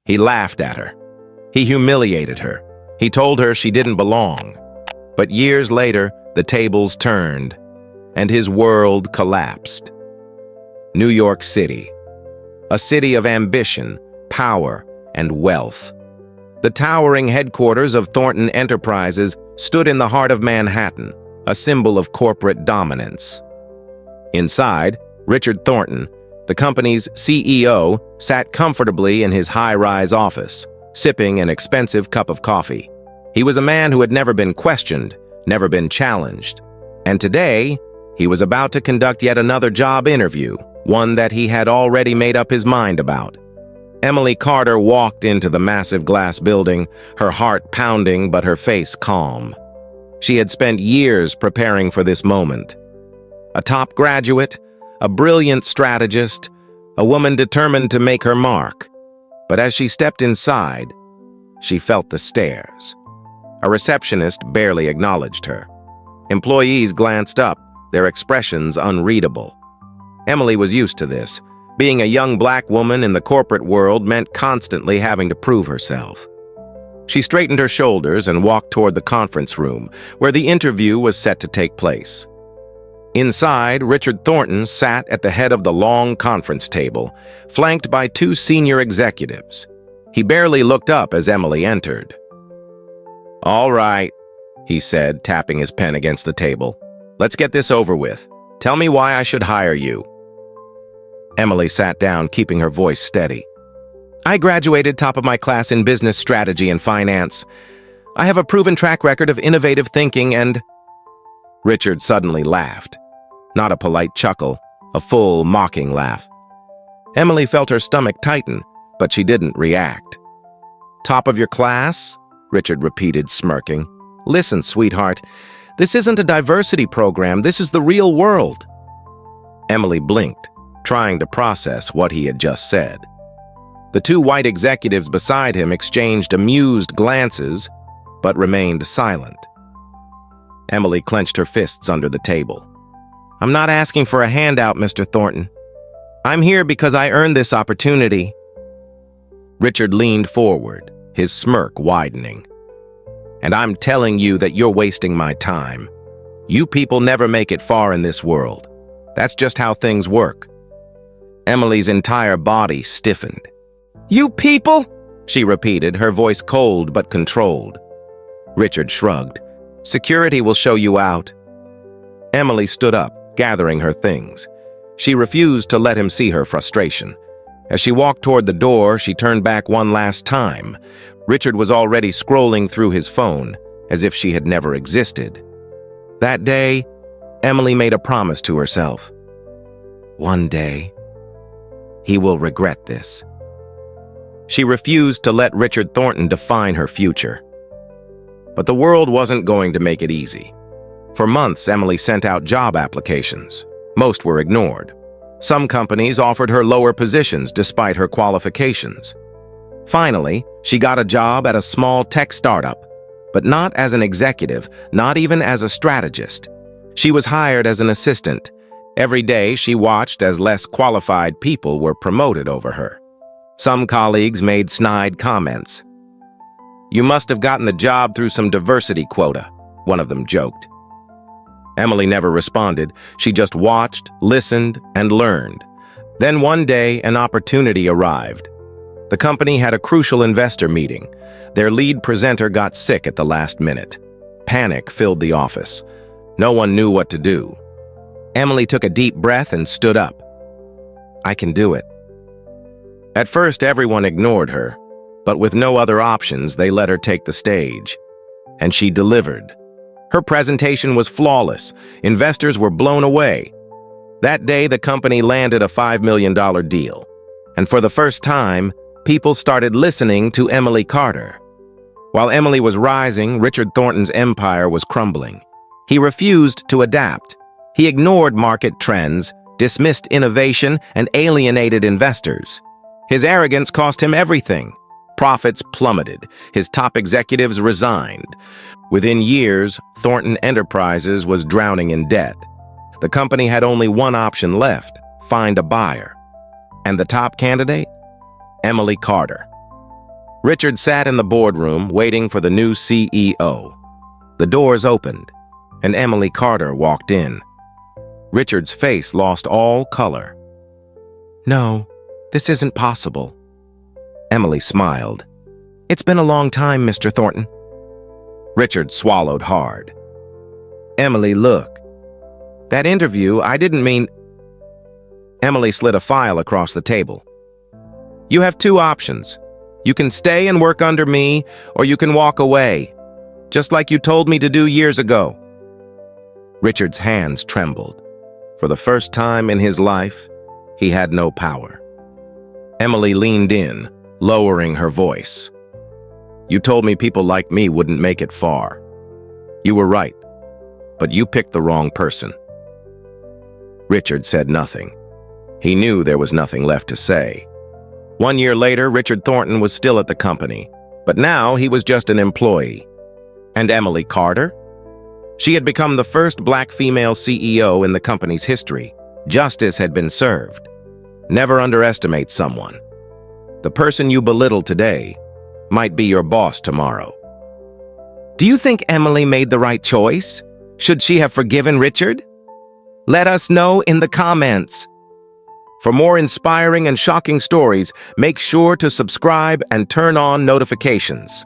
He laughed at her. He humiliated her. He told her she didn't belong. But years later, the tables turned, and his world collapsed. New York City, a city of ambition, power, and wealth. The towering headquarters of Thornton Enterprises stood in the heart of Manhattan, a symbol of corporate dominance. Inside, Richard Thornton, the company's CEO, sat comfortably in his high-rise office, sipping an expensive cup of coffee. He was a man who had never been questioned, never been challenged. And today, he was about to conduct yet another job interview, one that he had already made up his mind about. Emily Carter walked into the massive glass building, her heart pounding but her face calm. She had spent years preparing for this moment. A top graduate, a brilliant strategist, a woman determined to make her mark. But as she stepped inside, she felt the stares. A receptionist barely acknowledged her. Employees glanced up, their expressions unreadable. Emily was used to this. Being a young black woman in the corporate world meant constantly having to prove herself. She straightened her shoulders and walked toward the conference room, where the interview was set to take place. Inside, Richard Thornton sat at the head of the long conference table, flanked by two senior executives. He barely looked up as Emily entered. "All right," he said, tapping his pen against the table. "Let's get this over with. Tell me why I should hire you." Emily sat down, keeping her voice steady. "I graduated top of my class in business strategy and finance. I have a proven track record of innovative thinking and—" Richard suddenly laughed. Not a polite chuckle, a full, mocking laugh. Emily felt her stomach tighten, but she didn't react. "Top of your class?" Richard repeated, smirking. "Listen, sweetheart, this isn't a diversity program. This is the real world." Emily blinked, trying to process what he had just said. The two white executives beside him exchanged amused glances, but remained silent. Emily clenched her fists under the table. "I'm not asking for a handout, Mr. Thornton. I'm here because I earned this opportunity." Richard leaned forward, his smirk widening. "And I'm telling you that you're wasting my time. You people never make it far in this world. That's just how things work." Emily's entire body stiffened. "You people?" she repeated, her voice cold but controlled. Richard shrugged. "Security will show you out." Emily stood up, gathering her things. She refused to let him see her frustration. As she walked toward the door, she turned back one last time. Richard was already scrolling through his phone, as if she had never existed. That day, Emily made a promise to herself. One day, he will regret this. She refused to let Richard Thornton define her future. But the world wasn't going to make it easy. For months, Emily sent out job applications. Most were ignored. Some companies offered her lower positions despite her qualifications. Finally, she got a job at a small tech startup, but not as an executive, not even as a strategist. She was hired as an assistant. Every day, she watched as less qualified people were promoted over her. Some colleagues made snide comments. "You must have gotten the job through some diversity quota," one of them joked. Emily never responded. She just watched, listened, and learned. Then one day, an opportunity arrived. The company had a crucial investor meeting. Their lead presenter got sick at the last minute. Panic filled the office. No one knew what to do. Emily took a deep breath and stood up. "I can do it." At first, everyone ignored her, but with no other options, they let her take the stage. And she delivered. Her presentation was flawless. Investors were blown away. That day, the company landed a $5 million deal. And for the first time, people started listening to Emily Carter. While Emily was rising, Richard Thornton's empire was crumbling. He refused to adapt. He ignored market trends, dismissed innovation, and alienated investors. His arrogance cost him everything. Profits plummeted. His top executives resigned. Within years, Thornton Enterprises was drowning in debt. The company had only one option left: find a buyer. And the top candidate? Emily Carter. Richard sat in the boardroom waiting for the new CEO. The doors opened, and Emily Carter walked in. Richard's face lost all color. "No, this isn't possible." Emily smiled. "It's been a long time, Mr. Thornton." Richard swallowed hard. "Emily, look. That interview, I didn't mean—" Emily slid a file across the table. "You have two options. You can stay and work under me, or you can walk away, just like you told me to do years ago." Richard's hands trembled. For the first time in his life, he had no power. Emily leaned in, lowering her voice. "You told me people like me wouldn't make it far. You were right, but you picked the wrong person." Richard said nothing. He knew there was nothing left to say. 1 year later, Richard Thornton was still at the company, but now he was just an employee. And Emily Carter? She had become the first black female CEO in the company's history. Justice had been served. Never underestimate someone. The person you belittle today might be your boss tomorrow. Do you think Emily made the right choice? Should she have forgiven Richard? Let us know in the comments. For more inspiring and shocking stories, make sure to subscribe and turn on notifications.